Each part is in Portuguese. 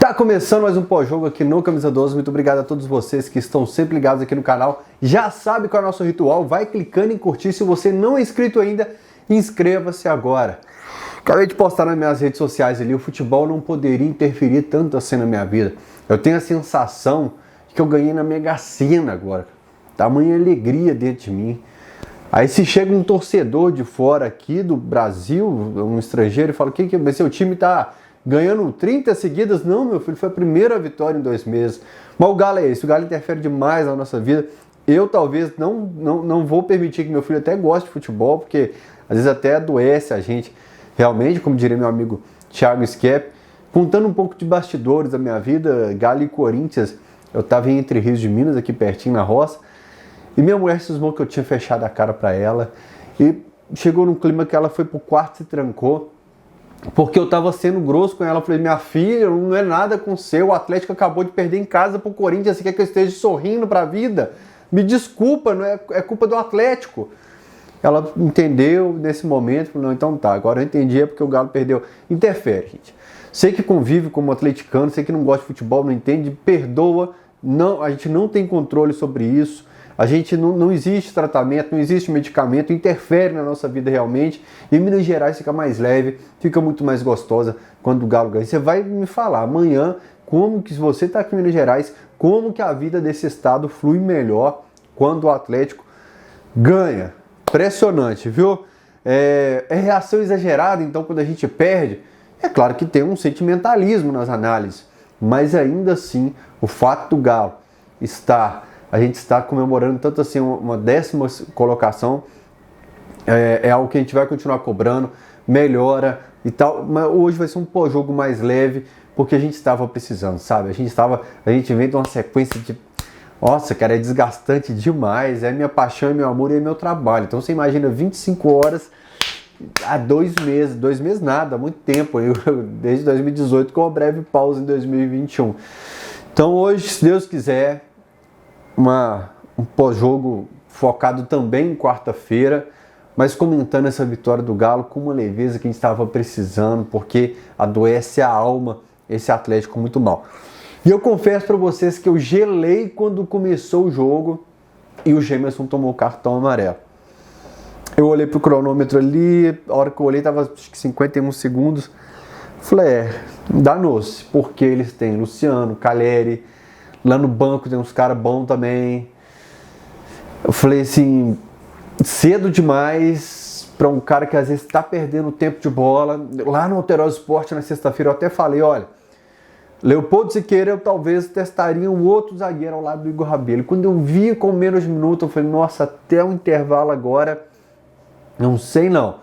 Tá começando mais um pós-jogo aqui no Camisa 12. Muito obrigado a todos vocês que estão sempre ligados aqui no canal. Já sabe qual é o nosso ritual, vai clicando em curtir. Se você não é inscrito ainda, inscreva-se agora. Acabei de postar nas minhas redes sociais ali, o futebol não poderia interferir tanto assim na minha vida. Eu tenho a sensação de que eu ganhei na Mega Sena agora. Tamanha alegria dentro de mim. Aí se chega um torcedor de fora aqui do Brasil, um estrangeiro, e fala, que seu time tá ganhando 30 seguidas? Não, meu filho, foi a primeira vitória em 2 meses. Mas o Galo é isso, o Galo interfere demais na nossa vida. Eu talvez não vou permitir que meu filho até goste de futebol, porque às vezes até adoece a gente. Realmente, como diria meu amigo Thiago Schiep, contando um pouco de bastidores da minha vida, Galo e Corinthians, eu estava em Entre Rios de Minas, aqui pertinho na roça, e minha mulher cismou que eu tinha fechado a cara para ela, e chegou num clima que ela foi pro quarto e se trancou, porque eu estava sendo grosso com ela. Eu falei, minha filha, não é nada com o seu, o Atlético acabou de perder em casa pro Corinthians, você quer que eu esteja sorrindo pra vida? Me desculpa, não é culpa do Atlético. Ela entendeu nesse momento, falou, não, então tá, agora eu entendi, é porque o Galo perdeu. Interfere, gente. Sei que convive como atleticano, sei que não gosta de futebol, não entende, perdoa, não, a gente não tem controle sobre isso, a gente não existe tratamento, não existe medicamento, interfere na nossa vida realmente, e Minas Gerais fica mais leve, fica muito mais gostosa quando o Galo ganha. Você vai me falar amanhã como que, se você está aqui em Minas Gerais, como que a vida desse estado flui melhor quando o Atlético ganha. Impressionante, viu? É reação exagerada, então, quando a gente perde. É claro que tem um sentimentalismo nas análises, mas ainda assim, o fato do Galo a gente está comemorando tanto assim uma 10ª colocação, é algo que a gente vai continuar cobrando, melhora e tal, mas hoje vai ser um pós-jogo mais leve, porque a gente estava precisando, sabe? A gente vem de uma sequência de... Nossa, cara, é desgastante demais, é minha paixão, é meu amor e é meu trabalho. Então você imagina 25 horas há 2 meses, 2 meses nada, há muito tempo, desde 2018 com uma breve pausa em 2021. Então hoje, se Deus quiser, um pós-jogo focado também em quarta-feira, mas comentando essa vitória do Galo com uma leveza que a gente estava precisando, porque adoece a alma esse Atlético muito mal. E eu confesso para vocês que eu gelei quando começou o jogo e o Gemerson tomou o cartão amarelo. Eu olhei pro cronômetro ali, a hora que eu olhei estava acho que 51 segundos. Falei, danou-se, porque eles têm Luciano, Caleri, lá no banco tem uns caras bons também. Eu falei assim, cedo demais para um cara que às vezes está perdendo tempo de bola. Lá no Alterosa Esporte na sexta-feira eu até falei, olha, Leopoldo Siqueira, eu talvez testaria um outro zagueiro ao lado do Igor Rabelo. Quando eu vi com menos de minuto, eu falei, nossa, até o intervalo agora, não sei não.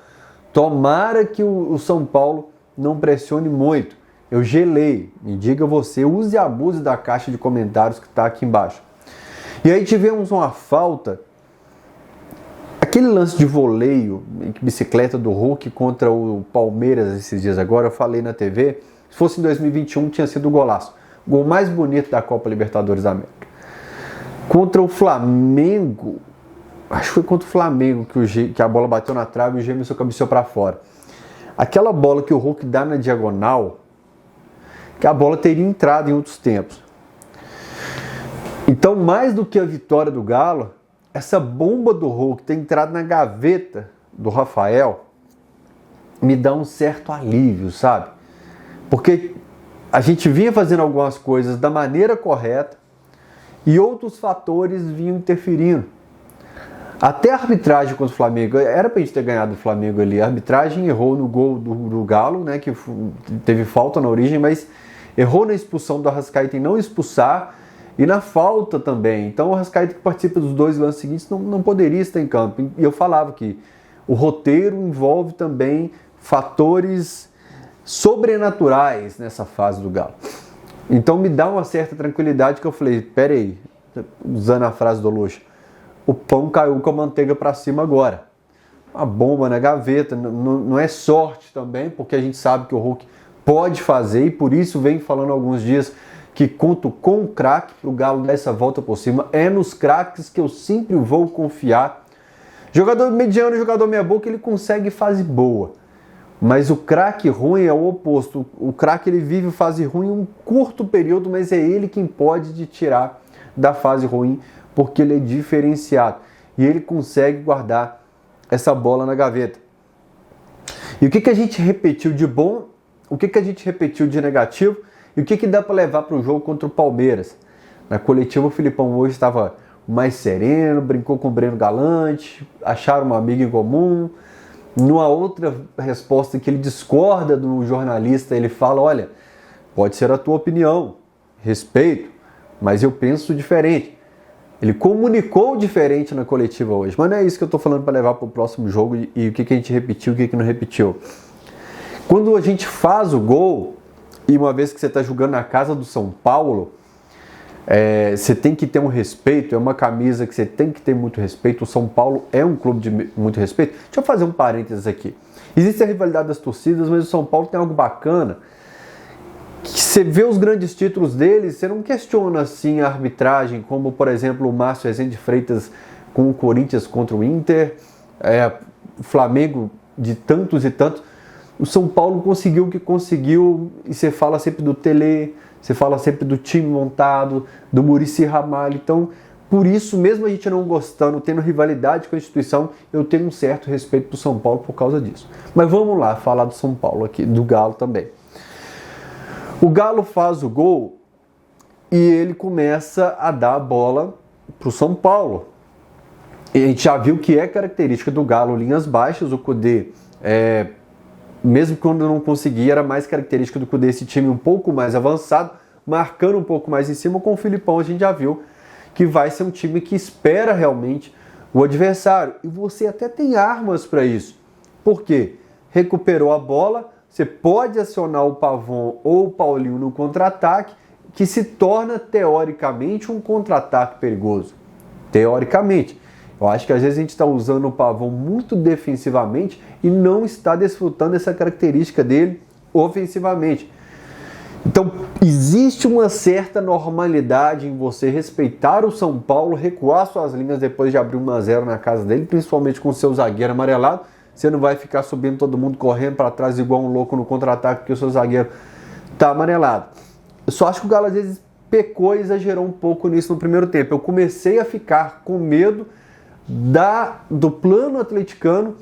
Tomara que o São Paulo não pressione muito. Eu gelei. Me diga você, use e abuse da caixa de comentários que está aqui embaixo. E aí tivemos uma falta. Aquele lance de voleio, bicicleta do Hulk contra o Palmeiras esses dias agora, eu falei na TV... Se fosse em 2021, tinha sido o golaço. O gol mais bonito da Copa Libertadores da América. Contra o Flamengo, acho que foi contra o Flamengo que a bola bateu na trave e o Gemerson cabeceou para fora. Aquela bola que o Hulk dá na diagonal, que a bola teria entrado em outros tempos. Então, mais do que a vitória do Galo, essa bomba do Hulk ter entrado na gaveta do Rafael me dá um certo alívio, sabe? Porque a gente vinha fazendo algumas coisas da maneira correta e outros fatores vinham interferindo. Até a arbitragem contra o Flamengo, era pra gente ter ganhado o Flamengo ali. A arbitragem errou no gol do Galo, né, que teve falta na origem, mas errou na expulsão do Arrascaeta em não expulsar e na falta também. Então o Arrascaeta, que participa dos 2 lances seguintes, não poderia estar em campo. E eu falava que o roteiro envolve também fatores sobrenaturais nessa fase do Galo. Então me dá uma certa tranquilidade que eu falei, peraí, usando a frase do Luxo, o pão caiu com a manteiga para cima agora. Uma bomba na gaveta, não é sorte também, porque a gente sabe que o Hulk pode fazer e por isso vem falando há alguns dias que conto com o craque para o Galo dar essa volta por cima. É nos craques que eu sempre vou confiar. Jogador mediano, jogador meia boca, ele consegue fase boa. Mas o craque ruim é o oposto. O craque ele vive fase ruim em um curto período, mas é ele quem pode te tirar da fase ruim, porque ele é diferenciado e ele consegue guardar essa bola na gaveta. E o que a gente repetiu de bom, o que a gente repetiu de negativo e o que dá para levar para o jogo contra o Palmeiras? Na coletiva, o Filipão hoje estava mais sereno, brincou com o Breno Galante, acharam uma amiga em comum. Numa outra resposta que ele discorda do jornalista, ele fala, olha, pode ser a tua opinião, respeito, mas eu penso diferente. Ele comunicou diferente na coletiva hoje, mas não é isso que eu estou falando para levar para o próximo jogo e o que a gente repetiu e o que não repetiu. Quando a gente faz o gol, e uma vez que você está jogando na casa do São Paulo, você tem que ter um respeito, é uma camisa que você tem que ter muito respeito. O São Paulo é um clube de muito respeito. Deixa eu fazer um parênteses aqui. Existe a rivalidade das torcidas, mas o São Paulo tem algo bacana. Que você vê os grandes títulos deles, você não questiona assim a arbitragem, como por exemplo o Márcio Rezende Freitas com o Corinthians contra o Inter, o Flamengo de tantos e tantos. O São Paulo conseguiu o que conseguiu, e você fala sempre do Tele, você fala sempre do time montado, do Muricy Ramalho. Então, por isso, mesmo a gente não gostando, tendo rivalidade com a instituição, eu tenho um certo respeito pro São Paulo por causa disso. Mas vamos lá falar do São Paulo aqui, do Galo também. O Galo faz o gol e ele começa a dar a bola pro São Paulo. E a gente já viu que é característica do Galo linhas baixas. O Kudê, mesmo quando não conseguia, era mais característica do Kudê esse time um pouco mais avançado, marcando um pouco mais em cima. Com o Filipão a gente já viu que vai ser um time que espera realmente o adversário. E você até tem armas para isso. Por quê? Recuperou a bola, você pode acionar o Pavon ou o Paulinho no contra-ataque, que se torna teoricamente um contra-ataque perigoso. Teoricamente. Eu acho que às vezes a gente está usando o Pavon muito defensivamente e não está desfrutando dessa característica dele ofensivamente. Então, existe uma certa normalidade em você respeitar o São Paulo, recuar suas linhas depois de abrir 1-0 na casa dele, principalmente com o seu zagueiro amarelado. Você não vai ficar subindo todo mundo correndo para trás igual um louco no contra-ataque porque o seu zagueiro está amarelado. Eu só acho que o Galo às vezes pecou e exagerou um pouco nisso no primeiro tempo. Eu comecei a ficar com medo do plano atleticano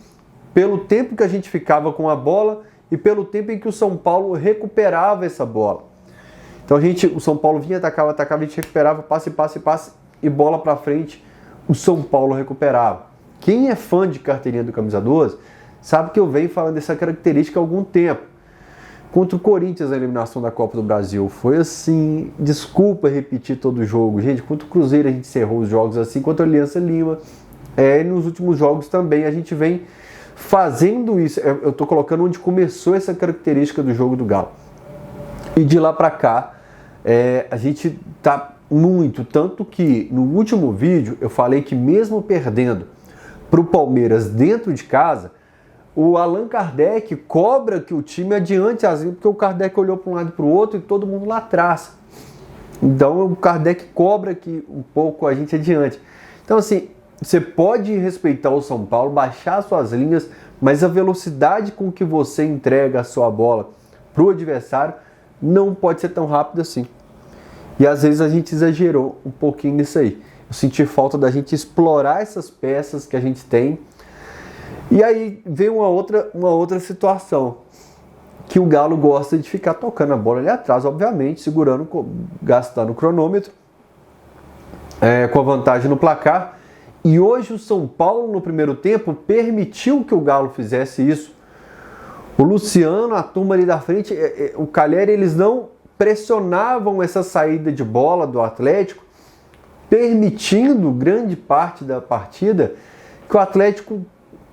pelo tempo que a gente ficava com a bola e pelo tempo em que o São Paulo recuperava essa bola. Então o São Paulo vinha, atacava, a gente recuperava, passe e bola para frente, o São Paulo recuperava. Quem é fã de carteirinha do Camisa 12 sabe que eu venho falando dessa característica há algum tempo. Contra o Corinthians, a eliminação da Copa do Brasil foi assim, desculpa repetir todo o jogo, gente, contra o Cruzeiro a gente encerrou os jogos assim, contra a Aliança Lima, e nos últimos jogos também a gente vem fazendo isso. Eu estou colocando onde começou essa característica do jogo do Galo. E de lá para cá, a gente tá muito, tanto que no último vídeo eu falei que mesmo perdendo para o Palmeiras dentro de casa, o Allan Kardec cobra que o time adiante as linhas, porque o Kardec olhou para um lado e para o outro e todo mundo lá atrás. Então o Kardec cobra que um pouco a gente adiante. Então assim, você pode respeitar o São Paulo, baixar suas linhas, mas a velocidade com que você entrega a sua bola para o adversário não pode ser tão rápida assim. E às vezes a gente exagerou um pouquinho nisso aí. Eu senti falta da gente explorar essas peças que a gente tem. E aí vem uma outra situação, que o Galo gosta de ficar tocando a bola ali atrás, obviamente, segurando, gastando o cronômetro, com a vantagem no placar. E hoje o São Paulo, no primeiro tempo, permitiu que o Galo fizesse isso. O Luciano, a turma ali da frente, o Calheri, eles não pressionavam essa saída de bola do Atlético, permitindo grande parte da partida que o Atlético,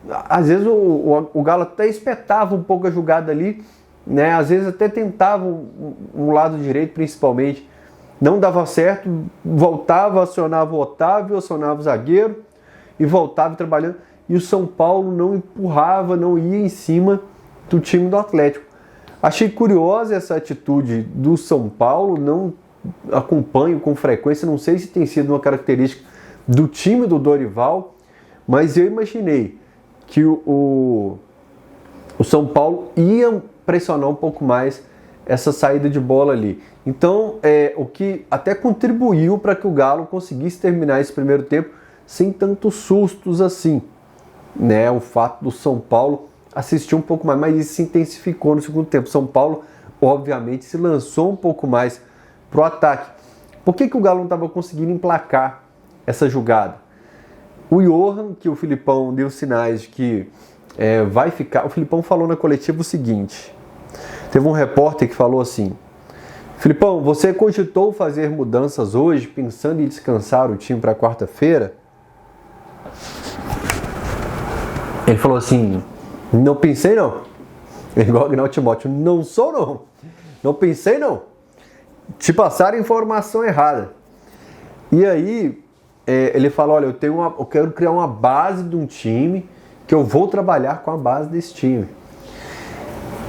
às vezes o Galo até espetava um pouco a jogada ali, né? Às vezes até tentava um lado direito principalmente, não dava certo, voltava, acionava o Otávio, acionava o zagueiro e voltava trabalhando, e o São Paulo não empurrava, não ia em cima do time do Atlético. Achei curiosa essa atitude do São Paulo, não acompanho com frequência, não sei se tem sido uma característica do time do Dorival, mas eu imaginei que o o São Paulo ia pressionar um pouco mais essa saída de bola ali. Então, o que até contribuiu para que o Galo conseguisse terminar esse primeiro tempo sem tantos sustos assim, né? O fato do São Paulo assistir um pouco mais, mas isso se intensificou no segundo tempo. São Paulo, obviamente, se lançou um pouco mais pro ataque. Por que o Galo não estava conseguindo emplacar essa jogada? O Johan, que o Filipão deu sinais de que vai ficar... O Filipão falou na coletiva o seguinte, teve um repórter que falou assim, Filipão, você cogitou fazer mudanças hoje, pensando em descansar o time para quarta-feira? Ele falou assim, não pensei não. Igual o Agnaldo Timóteo, não sou não. Não pensei não. Te passaram informação errada. E aí, ele fala, olha, eu quero criar uma base de um time que eu vou trabalhar com a base desse time.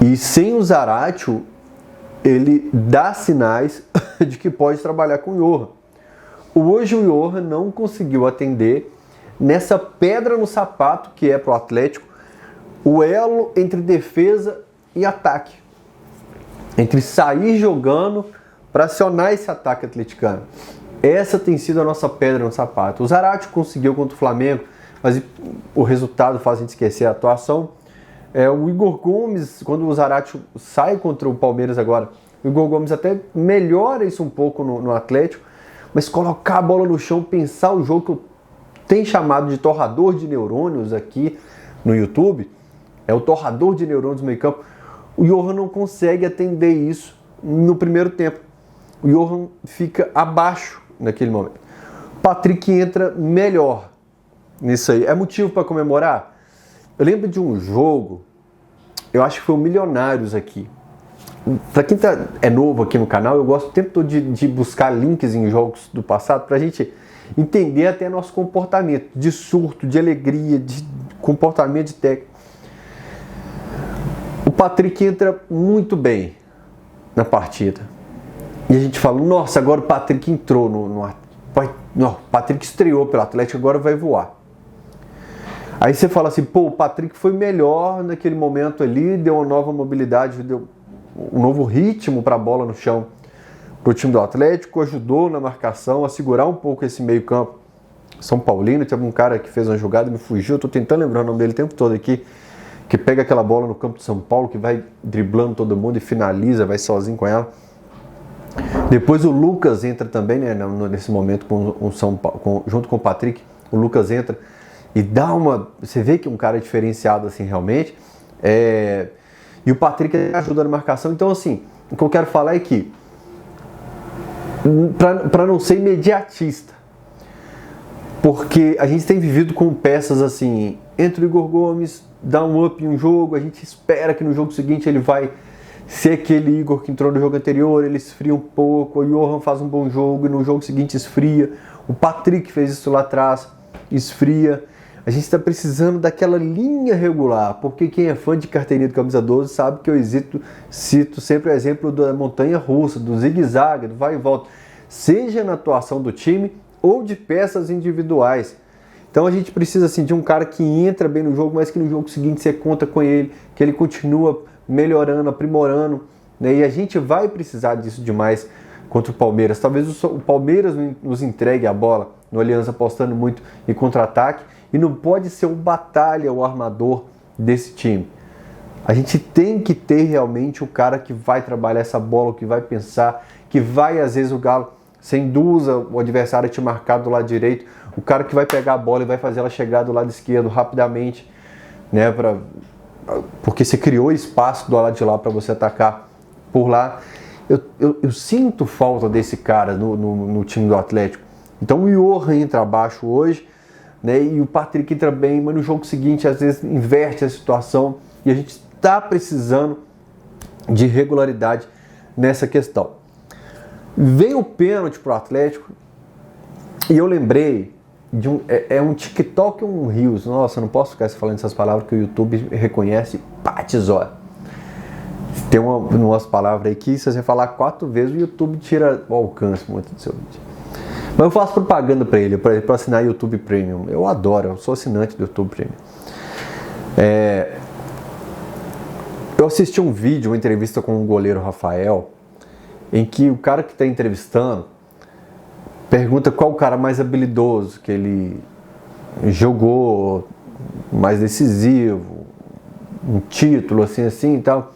E sem o Zaratio, ele dá sinais de que pode trabalhar com o Johan. Hoje o Johan não conseguiu atender nessa pedra no sapato que é para o Atlético, o elo entre defesa e ataque. Entre sair jogando para acionar esse ataque atleticano. Essa tem sido a nossa pedra no sapato. O Zaratio conseguiu contra o Flamengo, mas o resultado faz a gente esquecer a atuação. O Igor Gomes, quando o Zaratio sai contra o Palmeiras agora, o Igor Gomes até melhora isso um pouco no Atlético, mas colocar a bola no chão, pensar o jogo que eu tenho chamado de torrador de neurônios aqui no YouTube, é o torrador de neurônios no meio campo, o Johan não consegue atender isso no primeiro tempo. O Johan fica abaixo naquele momento. O Patrick entra melhor nisso aí. É motivo para comemorar? Eu lembro de um jogo, eu acho que foi o Milionários aqui. Para quem é novo aqui no canal, eu gosto o tempo todo de buscar links em jogos do passado para a gente entender até nosso comportamento, de surto, de alegria, de comportamento de técnico. O Patrick entra muito bem na partida. E a gente fala, nossa, agora o Patrick entrou o Patrick estreou pelo Atlético, agora vai voar. Aí você fala assim, o Patrick foi melhor naquele momento ali, deu uma nova mobilidade, deu um novo ritmo para a bola no chão para o time do Atlético, ajudou na marcação a segurar um pouco esse meio campo São Paulino. Teve um cara que fez uma jogada, me fugiu, eu tô tentando lembrar o nome dele o tempo todo aqui, que pega aquela bola no campo de São Paulo, que vai driblando todo mundo e finaliza, vai sozinho com ela. Depois o Lucas entra também, né, nesse momento com o São Paulo, junto com o Patrick. O Lucas entra e dá uma... Você vê que é um cara diferenciado assim realmente. E o Patrick ajuda na marcação. Então assim, o que eu quero falar é que para não ser imediatista, porque a gente tem vivido com peças assim, entre o Igor Gomes, dá um up em um jogo, a gente espera que no jogo seguinte ele vai ser aquele Igor que entrou no jogo anterior, ele esfria um pouco, o Johan faz um bom jogo e no jogo seguinte esfria, o Patrick fez isso lá atrás, esfria. A gente está precisando daquela linha regular, porque quem é fã de carteirinha do camisa 12 sabe que eu cito sempre o exemplo da montanha russa, do zigue-zague, do vai e volta, seja na atuação do time ou de peças individuais. Então a gente precisa assim, de um cara que entra bem no jogo, mas que no jogo seguinte você conta com ele, que ele continua melhorando, aprimorando, né? E a gente vai precisar disso demais contra o Palmeiras. Talvez o Palmeiras nos entregue a bola no Aliança apostando muito em contra-ataque, e não pode ser o Batalha, o armador desse time. A gente tem que ter realmente o cara que vai trabalhar essa bola, que vai pensar, que vai, às vezes o Galo, você induza o adversário a te marcar do lado direito, o cara que vai pegar a bola e vai fazer ela chegar do lado esquerdo rapidamente, né, porque você criou espaço do lado de lá para você atacar por lá. Eu sinto falta desse cara no time do Atlético. Então o Johan entra abaixo hoje, né, e o Patrick entra bem, mas no jogo seguinte às vezes inverte a situação e a gente está precisando de regularidade nessa questão. Vem o pênalti pro Atlético e eu lembrei de um TikTok ou um Reels. Nossa, eu não posso ficar falando essas palavras que o YouTube reconhece, patizóia. Tem umas palavras aí que se você falar 4 vezes o YouTube tira o alcance muito do seu vídeo. Mas eu faço propaganda para ele, para assinar YouTube Premium. Eu adoro, eu sou assinante do YouTube Premium. Eu assisti um vídeo, uma entrevista com o goleiro Rafael, em que o cara que está entrevistando pergunta qual o cara mais habilidoso, que ele jogou, mais decisivo, um título, assim e tal.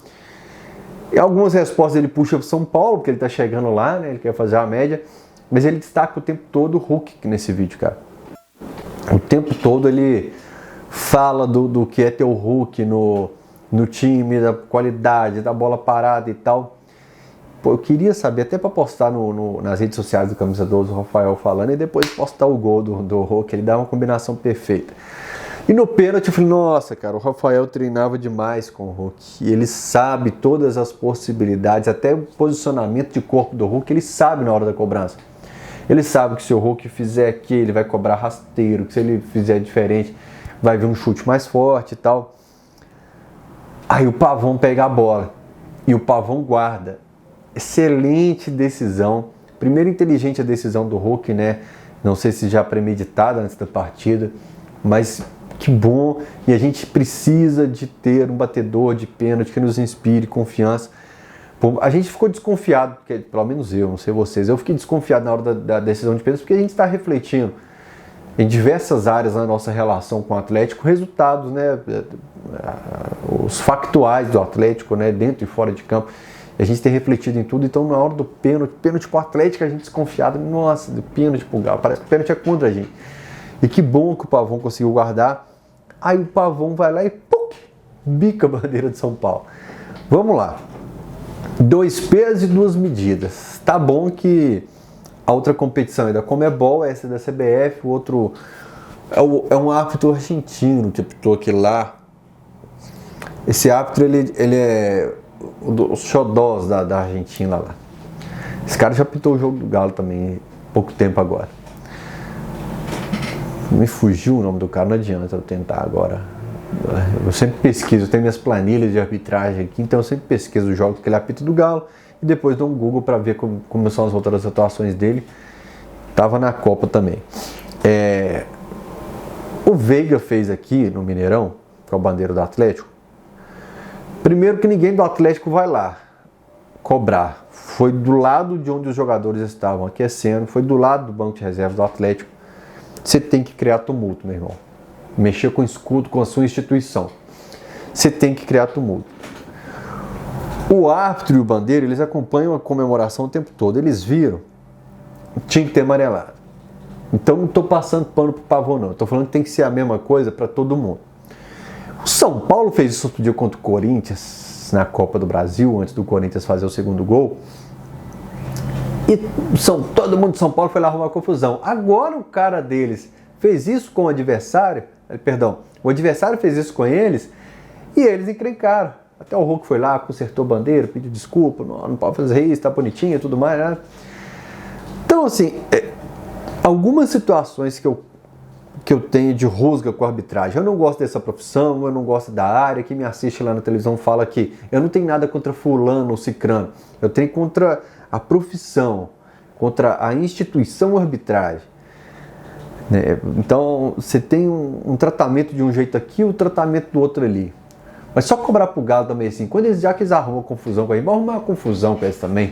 E algumas respostas ele puxa para São Paulo, porque ele está chegando lá, né? Ele quer fazer a média, mas ele destaca o tempo todo o Hulk nesse vídeo, cara. O tempo todo ele fala do que é ter o Hulk no time, da qualidade, da bola parada e tal. Pô, eu queria saber, até para postar nas redes sociais do Camisa 12, o Rafael falando, e depois postar o gol do Hulk, ele dá uma combinação perfeita. E no pênalti eu falei, nossa, cara, o Rafael treinava demais com o Hulk. E ele sabe todas as possibilidades, até o posicionamento de corpo do Hulk, ele sabe na hora da cobrança. Ele sabe que se o Hulk fizer aqui, ele vai cobrar rasteiro, que se ele fizer diferente, vai vir um chute mais forte e tal. Aí o Pavão pega a bola e o Pavão guarda. Excelente decisão. Primeiro, inteligente a decisão do Hulk, né? Não sei se já premeditada antes da partida, mas que bom. E a gente precisa de ter um batedor de pênalti que nos inspire confiança. A gente ficou desconfiado, porque, pelo menos eu, não sei vocês, eu fiquei desconfiado na hora da decisão de pênalti, porque a gente está refletindo em diversas áreas na nossa relação com o Atlético, resultados, né? Os factuais do Atlético, né? Dentro e fora de campo. A gente tem refletido em tudo, então na hora do pênalti pro Atlético, a gente desconfiado, nossa, do pênalti pro Galo, parece que o pênalti é contra a gente. E que bom que o Pavão conseguiu guardar. Aí o Pavão vai lá e bica a bandeira de São Paulo. Vamos lá. 2 pesos e 2 medidas. Tá bom que a outra competição é da Conmebol, essa é da CBF, o outro é um árbitro argentino que apitou aqui lá. Esse árbitro, ele é os xodós da Argentina lá. Esse cara já apitou o jogo do Galo também, pouco tempo agora. Me fugiu o nome do cara, não adianta eu tentar agora. Eu sempre pesquiso, eu tenho minhas planilhas de arbitragem aqui, então eu sempre pesquiso os jogos que ele apita do Galo e depois dou um Google para ver como são as outras atuações dele. Tava na Copa também. O Veiga fez aqui no Mineirão, que é o bandeiro do Atlético. Primeiro que ninguém do Atlético vai lá cobrar. Foi do lado de onde os jogadores estavam aquecendo, foi do lado do banco de reserva do Atlético. Você tem que criar tumulto, meu irmão. Mexer com o escudo, com a sua instituição. Você tem que criar tumulto. O árbitro e o bandeiro, eles acompanham a comemoração o tempo todo. Eles viram, tinha que ter amarelado. Então não estou passando pano pro Pavão, não. Estou falando que tem que ser a mesma coisa para todo mundo. O São Paulo fez isso outro dia contra o Corinthians, na Copa do Brasil, antes do Corinthians fazer o segundo gol. E todo mundo de São Paulo foi lá arrumar confusão. Agora o cara deles fez isso com o adversário, o adversário fez isso com eles e eles encrencaram. Até o Hulk foi lá, consertou a bandeira, pediu desculpa, não pode fazer isso, tá bonitinho e tudo mais, né? Então, assim, algumas situações que eu tenho de rusga com a arbitragem. Eu não gosto dessa profissão, eu não gosto da área. Quem me assiste lá na televisão fala que eu não tenho nada contra fulano ou cicrano. Eu tenho contra a profissão, contra a instituição arbitragem. Então, você tem um tratamento de um jeito aqui, o tratamento do outro ali. Mas só cobrar pro Galo também assim, já que eles arrumam confusão com a gente, vamos arrumar uma confusão com eles também.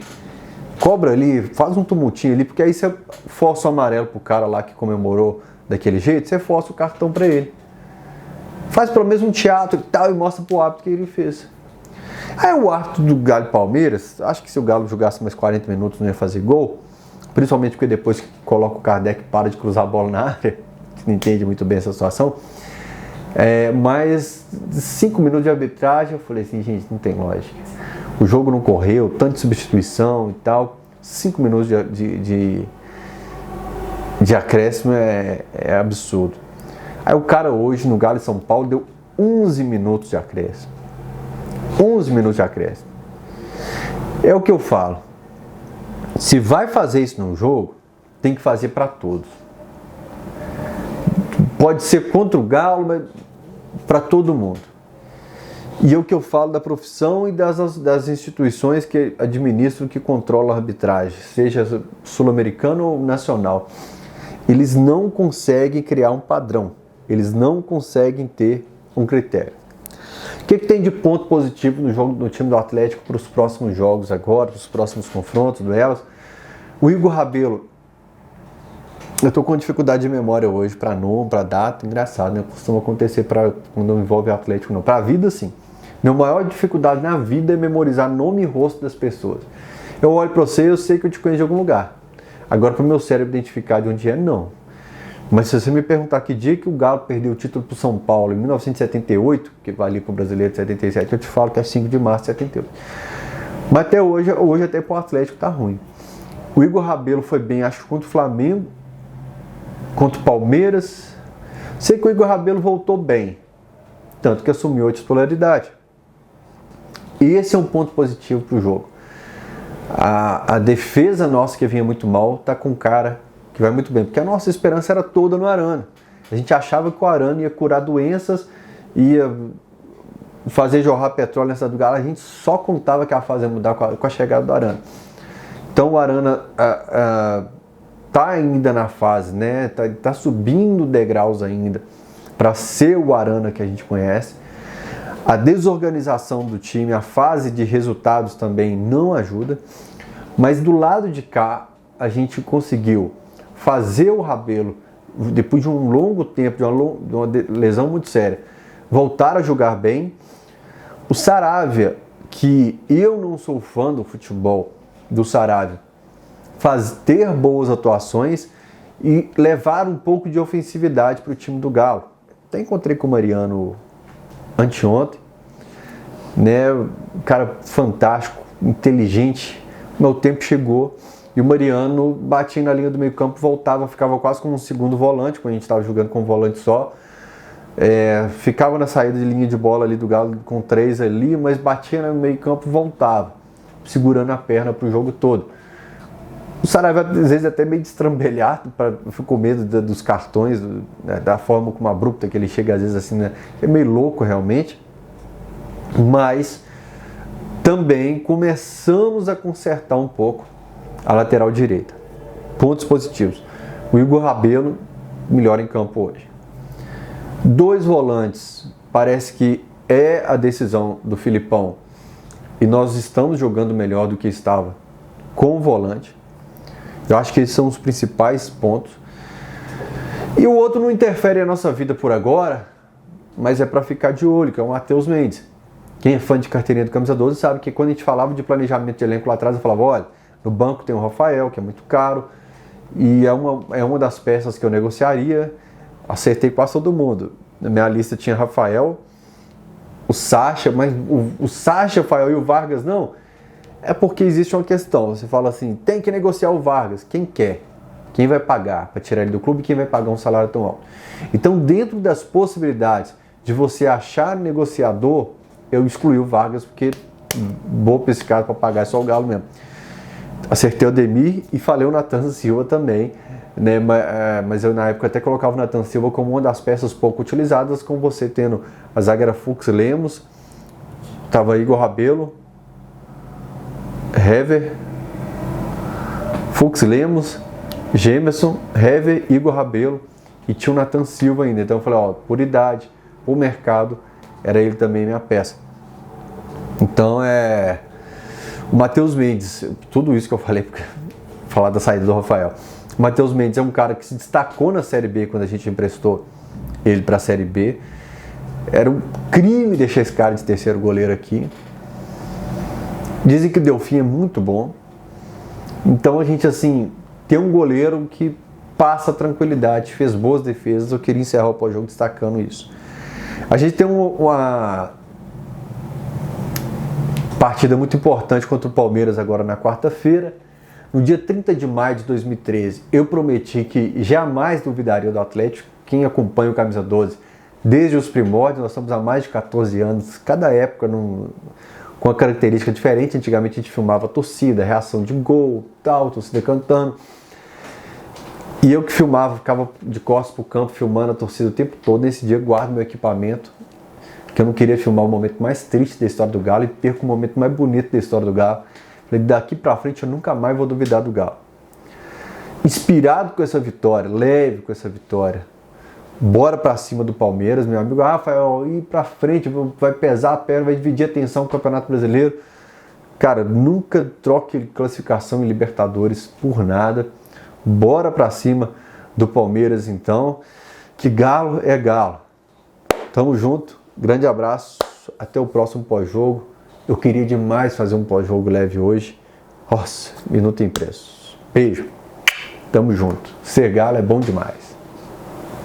Cobra ali, faz um tumultinho ali, porque aí você força o amarelo pro cara lá que comemorou daquele jeito, você força o cartão para ele. Faz pelo menos um teatro e tal e mostra pro árbitro que ele fez. Aí o árbitro do Galo e Palmeiras, acho que se o Galo jogasse mais 40 minutos não ia fazer gol, principalmente porque depois que coloca o Kardec para de cruzar a bola na área, não entende muito bem essa situação. Mas 5 minutos de arbitragem, eu falei assim, gente, não tem lógica. O jogo não correu, tanta substituição e tal. 5 minutos de acréscimo é absurdo. Aí o cara hoje no Galo e São Paulo deu 11 minutos de acréscimo. 11 minutos de acréscimo. É o que eu falo. Se vai fazer isso num jogo, tem que fazer para todos. Pode ser contra o Galo, mas para todo mundo. E é o que eu falo da profissão e das instituições que administram, que controlam a arbitragem, seja sul-americano ou nacional. Eles não conseguem criar um padrão. Eles não conseguem ter um critério. que tem de ponto positivo no time do Atlético para os próximos jogos agora, para os próximos confrontos, duelos? O Igor Rabelo, eu estou com dificuldade de memória hoje para nome, para data, engraçado, né? Costuma acontecer quando envolve o Atlético, não. Para a vida, sim. Minha maior dificuldade na vida é memorizar nome e rosto das pessoas. Eu olho para você e eu sei que eu te conheço de algum lugar. Agora, para o meu cérebro identificar de onde é, não. Mas se você me perguntar que dia que o Galo perdeu o título para o São Paulo, em 1978, que valia para o Brasileiro de 77, eu te falo que é 5 de março de 78. Mas até hoje até para o Atlético tá ruim. O Igor Rabelo foi bem, acho, contra o Flamengo, contra o Palmeiras. Sei que o Igor Rabelo voltou bem, tanto que assumiu a titularidade. E esse é um ponto positivo para o jogo. A defesa nossa, que vinha muito mal, está com um cara que vai muito bem, porque a nossa esperança era toda no Arana. A gente achava que o Arana ia curar doenças, ia fazer jorrar petróleo nessa do Galo. A gente só contava que a fase ia mudar com a chegada do Arana. Então o Arana tá ainda na fase, né? Tá subindo degraus ainda para ser o Arana que a gente conhece. A desorganização do time, a fase de resultados também não ajuda. Mas do lado de cá, a gente conseguiu fazer o Rabelo, depois de um longo tempo, de uma lesão muito séria, voltar a jogar bem. O Saravia, que eu não sou fã do futebol do Saravia, ter boas atuações e levar um pouco de ofensividade para o time do Galo. Até encontrei com o Mariano anteontem, né? Um cara fantástico, inteligente. Meu tempo chegou e o Mariano batia na linha do meio campo, voltava, ficava quase como um segundo volante, quando a gente estava jogando com um volante só. Ficava na saída de linha de bola ali do Galo com 3 ali, mas batia no meio campo e voltava, segurando a perna para o jogo todo. O Saravia às vezes até meio destrambelhado, fico com medo dos cartões, né, da forma como abrupta que ele chega às vezes assim, né, é meio louco realmente. Mas também começamos a consertar um pouco a lateral direita. Pontos positivos. O Igor Rabelo melhor em campo hoje. 2 volantes, parece que é a decisão do Filipão e nós estamos jogando melhor do que estava com o volante. Eu acho que esses são os principais pontos. E o outro não interfere na nossa vida por agora, mas é para ficar de olho, que é o Matheus Mendes. Quem é fã de carteirinha do Camisa 12 sabe que quando a gente falava de planejamento de elenco lá atrás, eu falava, olha, no banco tem o Rafael, que é muito caro, e é uma das peças que eu negociaria. Acertei quase todo mundo. Na minha lista tinha Rafael, o Sacha, mas o Sacha, o Rafael e o Vargas não. É porque existe uma questão. Você fala assim, tem que negociar o Vargas. Quem quer? Quem vai pagar para tirar ele do clube? Quem vai pagar um salário tão alto? Então, dentro das possibilidades de você achar negociador, eu excluí o Vargas, porque vou para esse cara para pagar só o Galo mesmo. Acertei o Ademir e falei o Nathan Silva também, né? Mas eu na época até colocava o Nathan Silva como uma das peças pouco utilizadas, com você tendo a zaga era Fux Lemos, tava Igor Rabelo, Hever, Fux Lemos, Gemerson, Hever, Igor Rabelo e tinha o Nathan Silva ainda. Então eu falei, ó, por idade, por mercado, era ele também minha peça. Então o Matheus Mendes, tudo isso que eu falei, porque falar da saída do Rafael. O Matheus Mendes é um cara que se destacou na Série B quando a gente emprestou ele para a Série B. Era um crime deixar esse cara de terceiro goleiro aqui. Dizem que o Delfim é muito bom. Então a gente, assim, tem um goleiro que passa tranquilidade, fez boas defesas. Eu queria encerrar o pós-jogo destacando isso. A gente tem uma partida muito importante contra o Palmeiras agora na quarta-feira. No dia 30 de maio de 2013, eu prometi que jamais duvidaria do Atlético. Quem acompanha o Camisa 12 desde os primórdios, nós estamos há mais de 14 anos, cada época com uma característica diferente. Antigamente a gente filmava a torcida, reação de gol, tal, torcida cantando. E eu que filmava, ficava de costas pro campo filmando a torcida o tempo todo. Nesse dia guardo meu equipamento, que eu não queria filmar o momento mais triste da história do Galo e perco o momento mais bonito da história do Galo. Falei, daqui pra frente eu nunca mais vou duvidar do Galo. Inspirado com essa vitória, leve com essa vitória, Bora pra cima do Palmeiras, meu amigo. Rafael, ir pra frente, vai pesar a perna, vai dividir a atenção com o Campeonato Brasileiro. Cara, nunca troque classificação em Libertadores por nada. Bora pra cima do Palmeiras, então. Que galo é galo. Tamo junto. Grande abraço. Até o próximo pós-jogo. Eu queria demais fazer um pós-jogo leve hoje. Nossa, minuto em preço. Beijo. Tamo junto. Ser galo é bom demais.